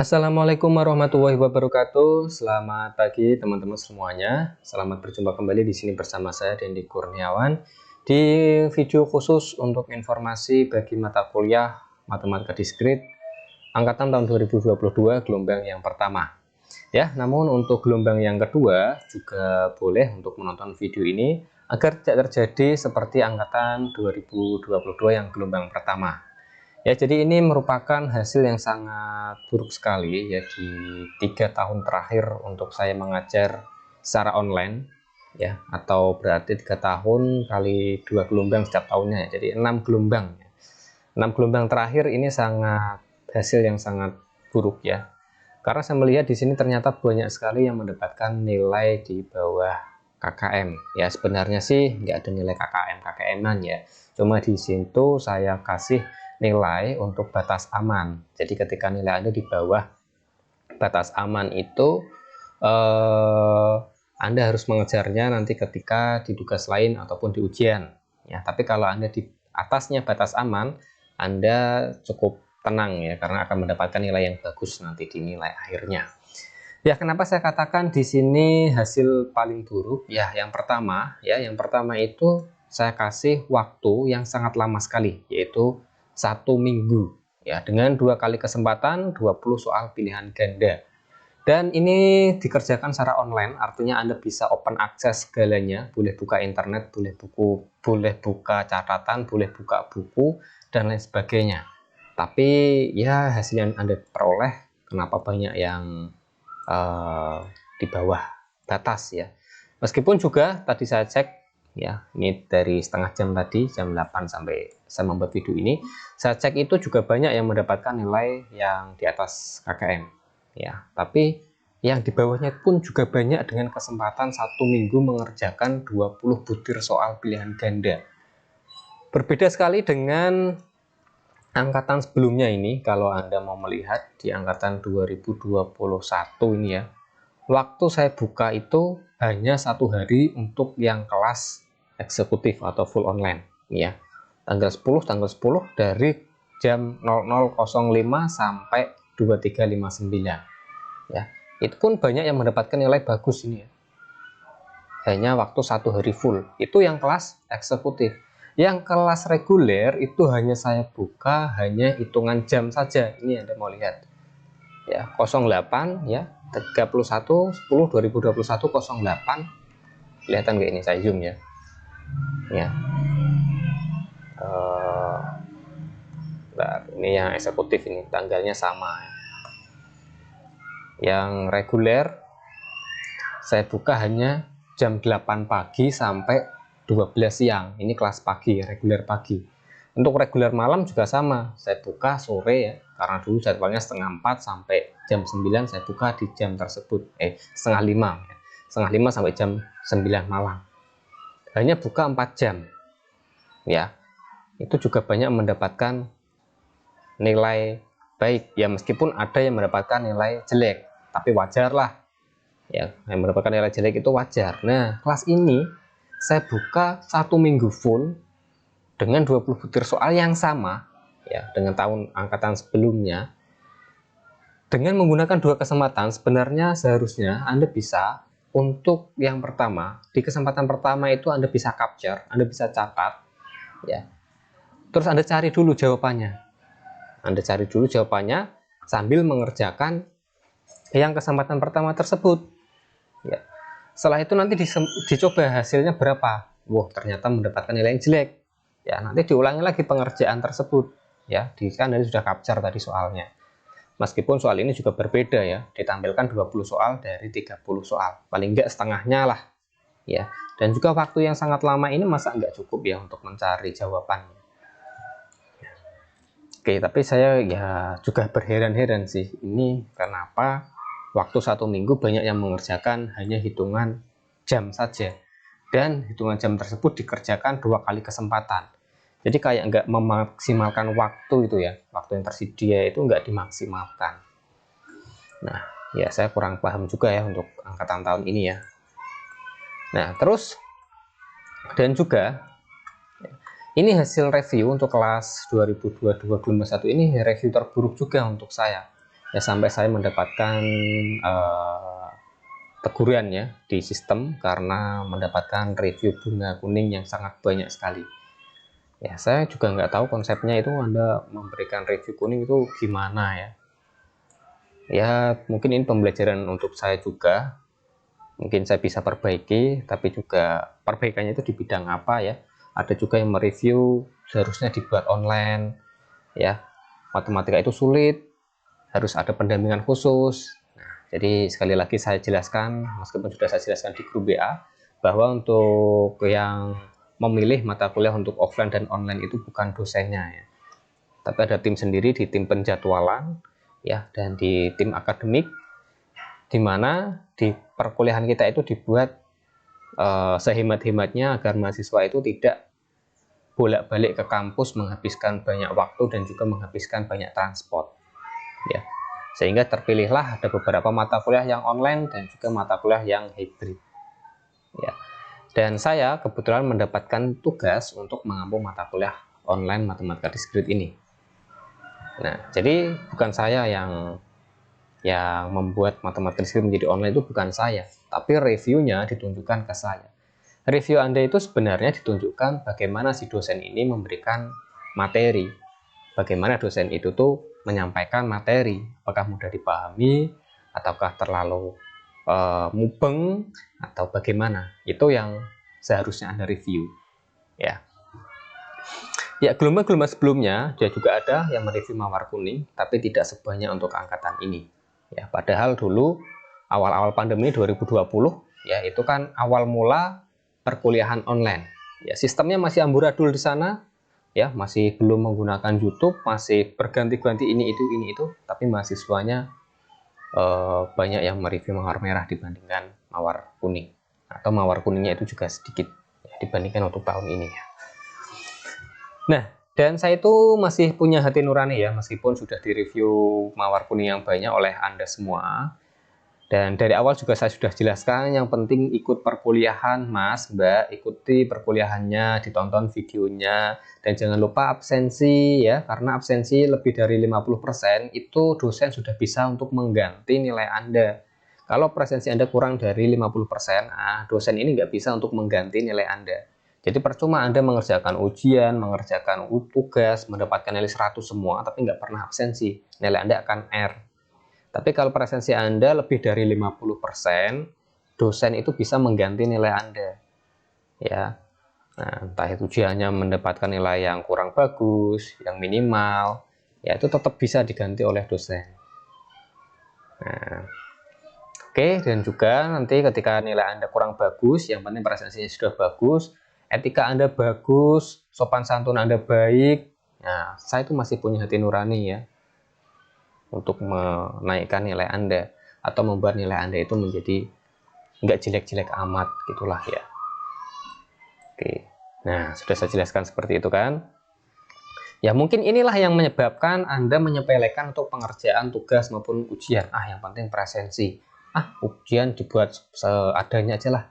Assalamualaikum warahmatullahi wabarakatuh. Selamat pagi teman-teman semuanya. Selamat berjumpa kembali di sini bersama saya Dendi Kurniawan di video khusus untuk informasi bagi mata kuliah Matematika Diskrit angkatan tahun 2022 gelombang yang pertama. Ya, namun untuk gelombang yang kedua juga boleh untuk menonton video ini agar tidak terjadi seperti angkatan 2022 yang gelombang pertama. Ya, jadi ini merupakan hasil yang sangat buruk sekali ya di 3 tahun terakhir untuk saya mengajar secara online ya, atau berarti 3 tahun kali 2 gelombang setiap tahunnya ya, jadi 6 gelombang. 6 gelombang terakhir ini sangat hasil yang sangat buruk ya, karena saya melihat di sini ternyata banyak sekali yang mendapatkan nilai di bawah KKM ya. Sebenarnya sih nggak ada nilai KKM-an ya, cuma di situ saya kasih nilai untuk batas aman. Jadi ketika nilai Anda di bawah batas aman itu Anda harus mengejarnya nanti ketika di tugas lain ataupun di ujian ya. Tapi kalau Anda di atasnya batas aman, Anda cukup tenang ya, karena akan mendapatkan nilai yang bagus nanti di nilai akhirnya. Ya, kenapa saya katakan di sini hasil paling buruk? Ya, yang pertama itu saya kasih waktu yang sangat lama sekali, yaitu 1 minggu ya, dengan 2 kali kesempatan 20 soal pilihan ganda. Dan ini dikerjakan secara online, artinya Anda bisa open akses segalanya, boleh buka internet, boleh buka catatan, boleh buka buku dan lain sebagainya. Tapi ya, hasil yang Anda peroleh kenapa banyak yang di bawah batas ya. Meskipun juga tadi saya cek ya, ini dari setengah jam tadi, jam 8 sampai saya membuat video ini, saya cek itu juga banyak yang mendapatkan nilai yang di atas KKM ya. Tapi yang di bawahnya pun juga banyak dengan kesempatan 1 minggu mengerjakan 20 butir soal pilihan ganda. Berbeda sekali dengan angkatan sebelumnya ini. Kalau Anda mau melihat di angkatan 2021 ini ya, waktu saya buka itu hanya 1 hari untuk yang kelas eksekutif atau full online ya, tanggal 10 dari jam 00.05 sampai 23.59 ya. Itu pun banyak yang mendapatkan nilai bagus ini ya, hanya waktu 1 hari full. Itu yang kelas eksekutif. Yang kelas reguler itu hanya saya buka hanya hitungan jam saja. Ini Anda mau lihat ya, 08 ya, 31/10/2021 08. Kelihatan nggak ini, saya zoom ya. Ya. Ini yang eksekutif, ini tanggalnya sama. Yang reguler saya buka hanya jam 8 pagi sampai 12 siang. Ini kelas pagi, reguler pagi. Untuk reguler malam juga sama, saya buka sore ya, karena dulu jadwalnya setengah 4 sampai jam 9, saya buka di jam tersebut, setengah 5 ya. Setengah 5 sampai jam 9 malam. Hanya buka 4 jam ya. Itu juga banyak mendapatkan nilai baik ya, meskipun ada yang mendapatkan nilai jelek, tapi wajar lah ya, yang mendapatkan nilai jelek itu wajar. Nah, kelas ini saya buka 1 minggu full dengan 20 butir soal yang sama ya dengan tahun angkatan sebelumnya. Dengan menggunakan 2 kesempatan, sebenarnya seharusnya Anda bisa, untuk yang pertama, di kesempatan pertama itu Anda bisa capture, Anda bisa catat ya. Terus Anda cari dulu jawabannya. Anda cari dulu jawabannya sambil mengerjakan yang kesempatan pertama tersebut ya. Setelah itu nanti dicoba hasilnya berapa. Wah, ternyata mendapatkan nilai yang jelek ya, nanti diulangi lagi pengerjaan tersebut ya. Kan Anda sudah capture tadi soalnya. Meskipun soal ini juga berbeda ya, ditampilkan 20 soal dari 30 soal, paling enggak setengahnya lah ya. Dan juga waktu yang sangat lama ini masa enggak cukup ya untuk mencari jawabannya. Oke, tapi saya ya juga berheran-heran sih, ini kenapa waktu 1 minggu banyak yang mengerjakan hanya hitungan jam saja, dan hitungan jam tersebut dikerjakan 2 kali kesempatan. Jadi kayak nggak memaksimalkan waktu itu ya, waktu yang tersedia itu nggak dimaksimalkan. Nah ya, saya kurang paham juga ya untuk angkatan tahun ini ya. Nah terus, dan juga ini hasil review untuk kelas 2022-2021 ini review terburuk juga untuk saya ya sampai saya mendapatkan teguran ya di sistem karena mendapatkan review bunga kuning yang sangat banyak sekali. Ya, saya juga nggak tahu konsepnya itu Anda memberikan review kuning itu gimana ya. Ya, mungkin ini pembelajaran untuk saya juga. Mungkin saya bisa perbaiki, tapi juga perbaikannya itu di bidang apa ya. Ada juga yang mereview seharusnya dibuat online ya. Matematika itu sulit, harus ada pendampingan khusus. Nah, jadi sekali lagi saya jelaskan, meskipun sudah saya jelaskan di grup WA, bahwa untuk yang memilih mata kuliah untuk offline dan online itu bukan dosennya ya, tapi ada tim sendiri di tim penjadwalan ya, dan di tim akademik, di mana di perkuliahan kita itu dibuat sehemat-hematnya agar mahasiswa itu tidak bolak-balik ke kampus menghabiskan banyak waktu dan juga menghabiskan banyak transport ya, sehingga terpilihlah ada beberapa mata kuliah yang online dan juga mata kuliah yang hybrid ya. Dan saya kebetulan mendapatkan tugas untuk mengampu mata kuliah online matematika diskrit ini. Nah, jadi bukan saya yang membuat matematika diskrit menjadi online, itu bukan saya, tapi reviewnya ditunjukkan ke saya. Review Anda itu sebenarnya ditunjukkan bagaimana si dosen ini memberikan materi, bagaimana dosen itu tuh menyampaikan materi, apakah mudah dipahami ataukah terlalu mubeng atau bagaimana. Itu yang seharusnya Anda review ya. Ya, gelombang-gelombang sebelumnya dia juga ada yang mereview mawar kuning, tapi tidak sebanyak untuk angkatan ini ya. Padahal dulu awal-awal pandemi 2020 ya, itu kan awal mula perkuliahan online ya, sistemnya masih amburadul di sana ya, masih belum menggunakan YouTube, masih berganti-ganti ini itu, tapi mahasiswanya banyak yang mereview mawar merah dibandingkan mawar kuning, atau mawar kuningnya itu juga sedikit ya, dibandingkan untuk tahun ini ya. Nah, dan saya itu masih punya hati nurani ya, meskipun sudah direview mawar kuning yang banyak oleh Anda semua. Dan dari awal juga saya sudah jelaskan, yang penting ikut perkuliahan Mas, Mbak, ikuti perkuliahannya, ditonton videonya, dan jangan lupa absensi ya, karena absensi lebih dari 50% itu dosen sudah bisa untuk mengganti nilai Anda. Kalau presensi Anda kurang dari 50%, dosen ini nggak bisa untuk mengganti nilai Anda. Jadi percuma Anda mengerjakan ujian, mengerjakan tugas, mendapatkan nilai 100 semua, tapi nggak pernah absensi, nilai Anda akan R. Tapi kalau presensi Anda lebih dari 50%, dosen itu bisa mengganti nilai Anda. Ya. Nah, entah itu ujiannya mendapatkan nilai yang kurang bagus, yang minimal, ya itu tetap bisa diganti oleh dosen. Nah, oke, dan juga nanti ketika nilai Anda kurang bagus, yang penting presensinya sudah bagus, etika Anda bagus, sopan santun Anda baik, nah saya itu masih punya hati nurani ya, untuk menaikkan nilai Anda atau membuat nilai Anda itu menjadi nggak jelek-jelek amat gitulah ya. Oke, nah sudah saya jelaskan seperti itu kan ya. Mungkin inilah yang menyebabkan Anda menyepelekan untuk pengerjaan tugas maupun ujian. Yang penting presensi, ujian dibuat seadanya aja lah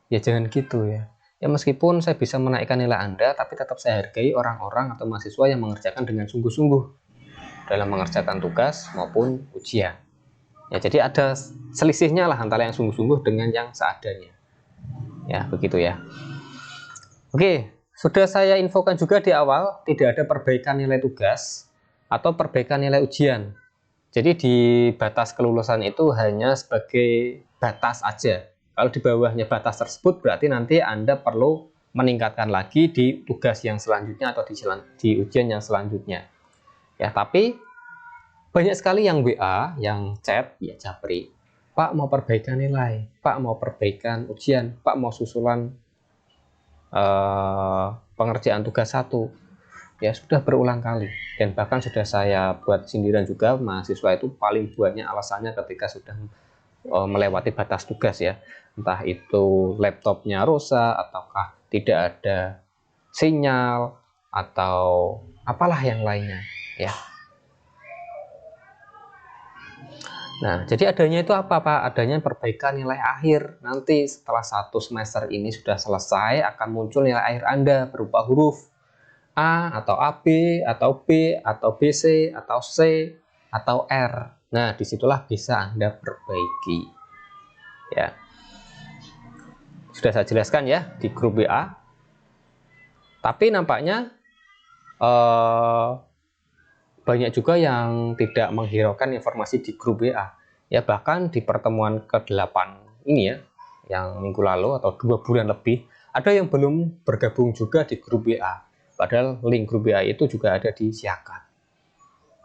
ya, jangan gitu ya. Ya meskipun saya bisa menaikkan nilai Anda, tapi tetap saya hargai orang-orang atau mahasiswa yang mengerjakan dengan sungguh-sungguh dalam mengerjakan tugas maupun ujian. Ya, jadi ada selisihnya lah antara yang sungguh-sungguh dengan yang seadanya. Ya, begitu ya. Oke, sudah saya infokan juga di awal, tidak ada perbaikan nilai tugas atau perbaikan nilai ujian. Jadi di batas kelulusan itu hanya sebagai batas aja. Kalau di bawahnya batas tersebut berarti nanti Anda perlu meningkatkan lagi di tugas yang selanjutnya atau di ujian yang selanjutnya. Ya, tapi banyak sekali yang WA, yang chat, ya japri. Pak mau perbaikan nilai, Pak mau perbaikan ujian, Pak mau susulan pengerjaan tugas 1. Ya sudah berulang kali. Dan bahkan sudah saya buat sindiran juga, mahasiswa itu paling banyak alasannya ketika sudah melewati batas tugas ya. Entah itu laptopnya rusak, ataukah tidak ada sinyal, atau apalah yang lainnya ya. Nah, jadi adanya itu apa Pak? Adanya perbaikan nilai akhir. Nanti setelah 1 semester ini sudah selesai, akan muncul nilai akhir Anda berupa huruf A, atau AB, atau B, atau BC, atau C. atau R. Nah, disitulah bisa Anda perbaiki. Ya, sudah saya jelaskan ya di grup WA. Tapi nampaknya banyak juga yang tidak menghiraukan informasi di grup WA. Ya, bahkan di pertemuan ke-8 ini ya, yang minggu lalu atau 2 bulan lebih, ada yang belum bergabung juga di grup WA. Padahal link grup WA itu juga ada di Siakat.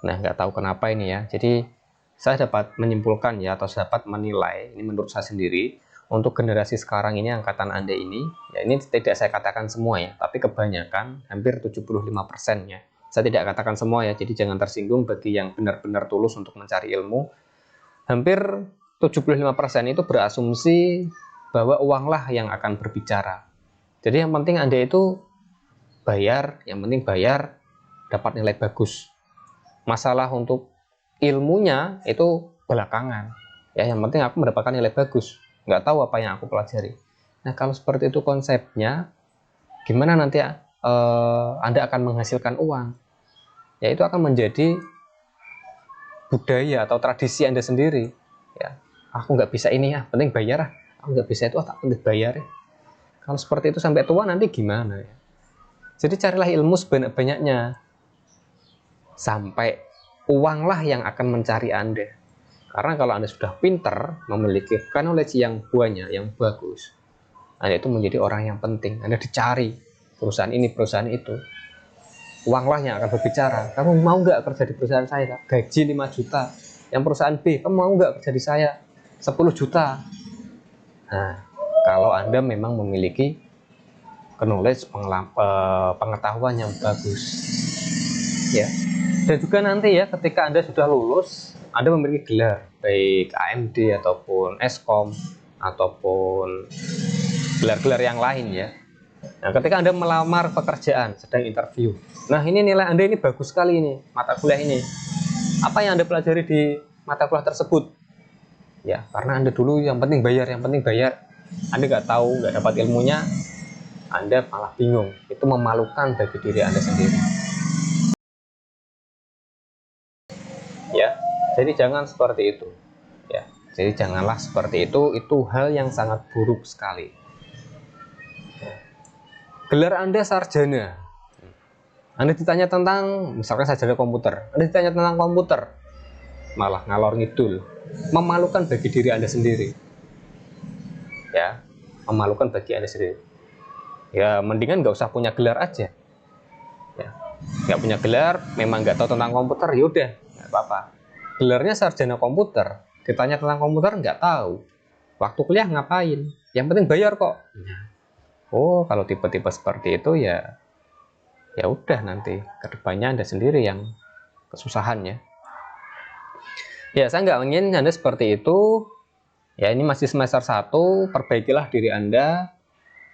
Nah, nggak tahu kenapa ini ya. Jadi saya dapat menyimpulkan ya, atau dapat menilai, ini menurut saya sendiri, untuk generasi sekarang ini, angkatan Anda ini, ya ini tidak saya katakan semua ya, tapi kebanyakan, hampir 75%-nya. Saya tidak katakan semua ya, jadi jangan tersinggung bagi yang benar-benar tulus untuk mencari ilmu. Hampir 75% itu berasumsi bahwa uanglah yang akan berbicara. Jadi yang penting Anda itu bayar, yang penting bayar, dapat nilai bagus. Masalah untuk ilmunya itu belakangan. Ya, yang penting aku mendapatkan nilai bagus. Nggak tahu apa yang aku pelajari. Nah, kalau seperti itu konsepnya, gimana nanti Anda akan menghasilkan uang? Ya, itu akan menjadi budaya atau tradisi Anda sendiri. Ya, aku nggak bisa ini ya, penting bayar lah. Aku nggak bisa itu, tak penting bayar ya. Kalau seperti itu sampai tua nanti gimana ya? Jadi carilah ilmu sebanyak-banyaknya. Sampai uanglah yang akan mencari Anda. Karena kalau Anda sudah pintar, memiliki knowledge yang banyak, yang bagus, Anda itu menjadi orang yang penting. Anda dicari, perusahaan ini, perusahaan itu. Uanglah yang akan berbicara. Kamu mau nggak kerja di perusahaan saya? Gaji 5 juta. Yang perusahaan B, kamu mau nggak kerja di saya? 10 juta. Nah, kalau Anda memang memiliki knowledge, pengetahuan yang bagus. Ya. Dan juga nanti ya, ketika Anda sudah lulus, Anda memiliki gelar, baik AMD ataupun Eskom, ataupun gelar-gelar yang lain ya. Nah, ketika Anda melamar pekerjaan, sedang interview, nah ini nilai Anda ini bagus sekali ini, mata kuliah ini. Apa yang Anda pelajari di mata kuliah tersebut? Ya, karena Anda dulu yang penting bayar, yang penting bayar. Anda nggak tahu, nggak dapat ilmunya, Anda malah bingung. Itu memalukan bagi diri Anda sendiri. Ya, jadi jangan seperti itu. Ya, jadi janganlah seperti itu hal yang sangat buruk sekali. Gelar Anda sarjana, Anda ditanya tentang, misalkan sarjana komputer, Anda ditanya tentang komputer, malah ngalor ngidul, memalukan bagi diri Anda sendiri. Ya, memalukan bagi Anda sendiri. Ya, mendingan nggak usah punya gelar aja. Ya, nggak punya gelar, memang nggak tahu tentang komputer, yaudah, nggak apa-apa. Gelarnya sarjana komputer, ditanya tentang komputer nggak tahu. Waktu kuliah ngapain? Yang penting bayar kok. Oh, kalau tipe-tipe seperti itu ya udah, nanti kedepannya Anda sendiri yang kesusahan ya. Ya, saya nggak ingin Anda seperti itu. Ya, ini masih semester 1, perbaikilah diri Anda,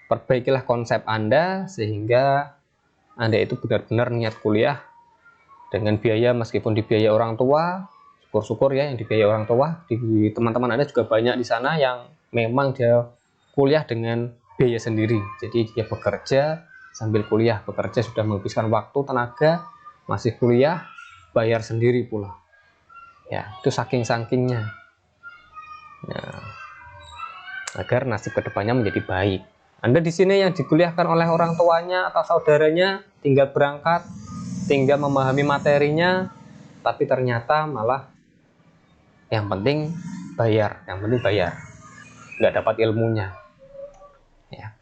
perbaikilah konsep Anda, sehingga Anda itu benar-benar niat kuliah dengan biaya, meskipun dibiayai orang tua, syukur-syukur ya yang dibiayai orang tua. Di teman-teman Anda juga banyak di sana yang memang dia kuliah dengan biaya sendiri. Jadi dia bekerja sambil kuliah, bekerja sudah menghabiskan waktu, tenaga, masih kuliah, bayar sendiri pula. Ya, itu saking-sakingnya. Nah, agar nasib kedepannya menjadi baik. Anda di sini yang dikuliahkan oleh orang tuanya atau saudaranya, tinggal berangkat, tinggal memahami materinya, tapi ternyata malah yang penting bayar, nggak dapat ilmunya. Ya.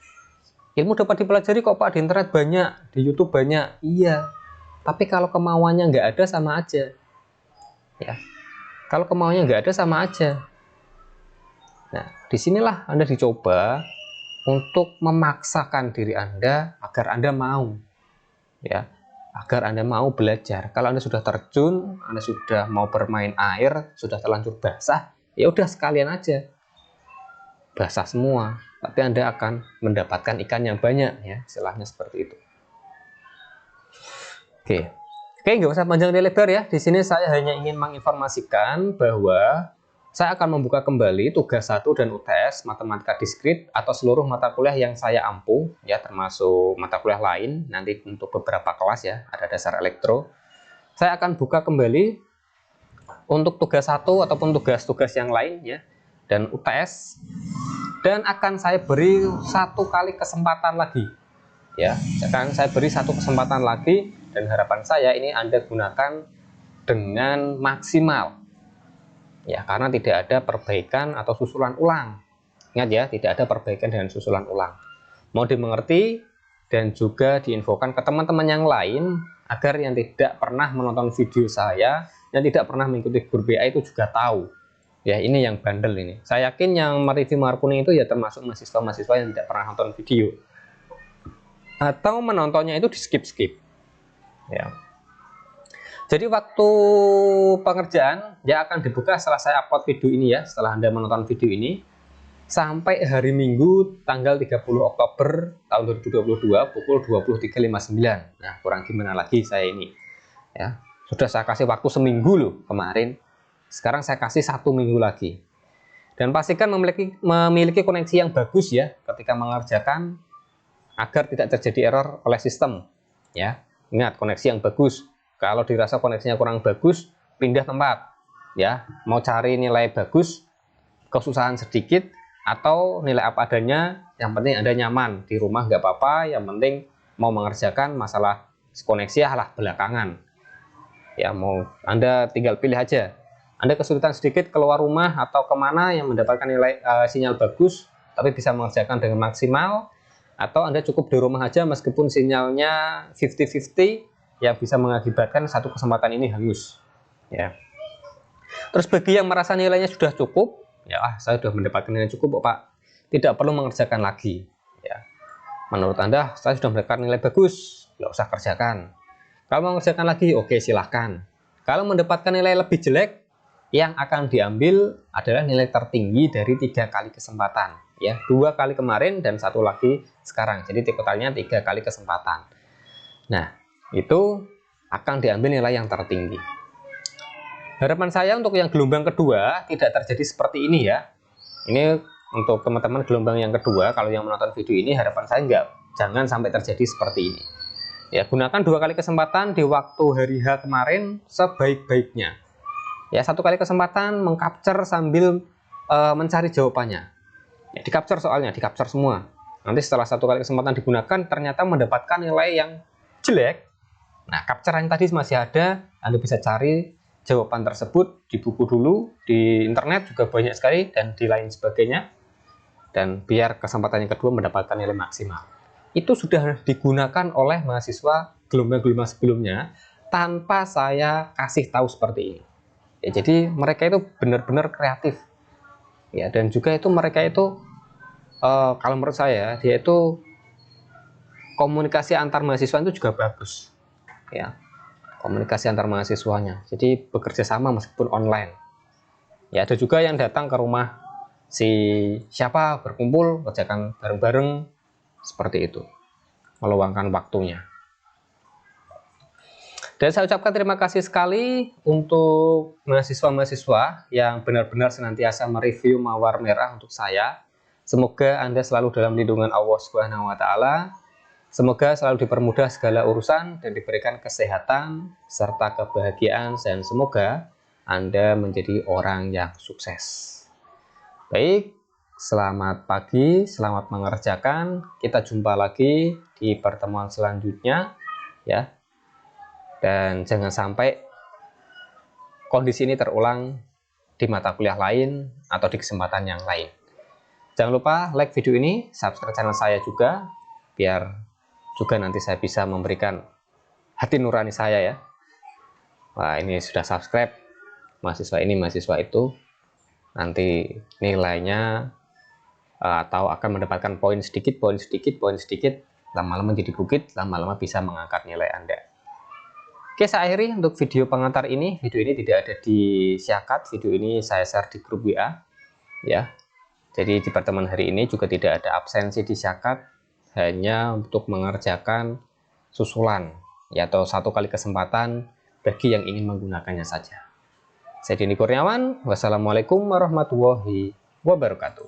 Ilmu dapat dipelajari kok Pak, di internet banyak, di YouTube banyak, iya. Tapi kalau kemauannya nggak ada, sama aja. Ya, kalau kemauannya nggak ada, sama aja. Nah, disinilah Anda dicoba untuk memaksakan diri Anda agar Anda mau, ya, agar Anda mau belajar. Kalau Anda sudah terjun, Anda sudah mau bermain air, sudah terlanjur basah, ya udah sekalian aja, basah semua. Tapi Anda akan mendapatkan ikan yang banyak, ya, istilahnya seperti itu. Oke, nggak usah panjang lebar ya. Di sini saya hanya ingin menginformasikan bahwa saya akan membuka kembali tugas 1 dan UTS matematika diskrit atau seluruh mata kuliah yang saya ampu, ya, termasuk mata kuliah lain nanti untuk beberapa kelas ya, ada dasar elektro. Saya akan buka kembali untuk tugas satu ataupun tugas-tugas yang lain ya, dan UTS, dan akan saya beri satu kali kesempatan lagi ya. Sekarang saya beri satu kesempatan lagi, dan harapan saya ini Anda gunakan dengan maksimal ya, karena tidak ada perbaikan atau susulan ulang. Ingat ya, tidak ada perbaikan dan susulan ulang. Mau dimengerti dan juga diinfokan ke teman-teman yang lain agar yang tidak pernah menonton video saya, yang tidak pernah mengikuti grup WA itu juga tahu ya, ini yang bandel ini. Saya yakin yang mereview marker kuning itu ya termasuk mahasiswa-mahasiswa yang tidak pernah nonton video atau menontonnya itu di skip-skip ya. Jadi waktu pengerjaan ya akan dibuka setelah saya upload video ini ya, setelah Anda menonton video ini, sampai hari Minggu tanggal 30 Oktober tahun 2022 pukul 23.59. Nah, kurang gimana lagi saya ini ya. Sudah saya kasih waktu seminggu loh kemarin, sekarang saya kasih 1 minggu lagi. Dan pastikan memiliki koneksi yang bagus ya ketika mengerjakan, agar tidak terjadi error oleh sistem ya. Ingat, koneksi yang bagus. Kalau dirasa koneksinya kurang bagus, pindah tempat ya. Mau cari nilai bagus, kesusahan sedikit, atau nilai apa adanya, yang penting Anda nyaman di rumah nggak apa-apa, yang penting mau mengerjakan masalah koneksi lah belakangan ya. Mau Anda tinggal pilih aja, Anda kesulitan sedikit keluar rumah atau kemana yang mendapatkan nilai sinyal bagus tapi bisa mengerjakan dengan maksimal, atau Anda cukup di rumah aja meskipun sinyalnya 50-50 yang bisa mengakibatkan satu kesempatan ini hangus ya. Terus bagi yang merasa nilainya sudah cukup ya, saya sudah mendapatkan nilai cukup Pak, tidak perlu mengerjakan lagi ya. Menurut Anda saya sudah mendapatkan nilai bagus, nggak usah kerjakan. Kalau mau mengerjakan lagi, oke silahkan. Kalau mendapatkan nilai lebih jelek, yang akan diambil adalah nilai tertinggi dari 3 kali kesempatan ya, 2 kali kemarin dan 1 lagi sekarang, jadi totalnya 3 kali kesempatan. Nah, itu akan diambil nilai yang tertinggi. Harapan saya untuk yang gelombang kedua tidak terjadi seperti ini ya. Ini untuk teman-teman gelombang yang kedua, kalau yang menonton video ini, harapan saya jangan sampai terjadi seperti ini ya. Gunakan 2 kali kesempatan di waktu hari H kemarin sebaik-baiknya ya. 1 kali kesempatan mengcapture sambil mencari jawabannya ya, di capture soalnya, di capture semua. Nanti setelah 1 kali kesempatan digunakan ternyata mendapatkan nilai yang jelek, nah capture-nya tadi masih ada, Anda bisa cari jawaban tersebut di buku dulu, di internet juga banyak sekali, dan di lain sebagainya. Dan biar kesempatan yang kedua mendapatkan nilai maksimal. Itu sudah digunakan oleh mahasiswa gelombang-gelombang sebelumnya tanpa saya kasih tahu seperti ini ya. Jadi mereka itu benar-benar kreatif ya, dan juga itu mereka itu kalau menurut saya dia itu komunikasi antar mahasiswa itu juga bagus ya, komunikasi antar mahasiswanya. Jadi bekerja sama meskipun online ya. Ada juga yang datang ke rumah si siapa, berkumpul, kerjakan bareng-bareng seperti itu, meluangkan waktunya. Dan saya ucapkan terima kasih sekali untuk mahasiswa-mahasiswa yang benar-benar senantiasa mereview mawar merah untuk saya. Semoga Anda selalu dalam lindungan Allah Subhanahu wa Ta'ala. Semoga selalu dipermudah segala urusan dan diberikan kesehatan serta kebahagiaan, dan semoga Anda menjadi orang yang sukses. Baik, selamat pagi, selamat mengerjakan. Kita jumpa lagi di pertemuan selanjutnya ya. Dan jangan sampai kondisi ini terulang di mata kuliah lain atau di kesempatan yang lain. Jangan lupa like video ini, subscribe channel saya juga, biar juga nanti saya bisa memberikan hati nurani saya ya. Wah, ini sudah subscribe, mahasiswa ini, mahasiswa itu, nanti nilainya atau akan mendapatkan poin sedikit, lama-lama jadi bukit, lama-lama bisa mengangkat nilai Anda. Oke, saya akhiri untuk video pengantar ini. Video ini tidak ada di Syakat, video ini saya share di grup WA ya. Jadi di pertemuan hari ini juga tidak ada absensi di Syakat, hanya untuk mengerjakan susulan ya, atau 1 kali kesempatan bagi yang ingin menggunakannya saja. Saya Denny Kurniawan, wassalamualaikum warahmatullahi wabarakatuh.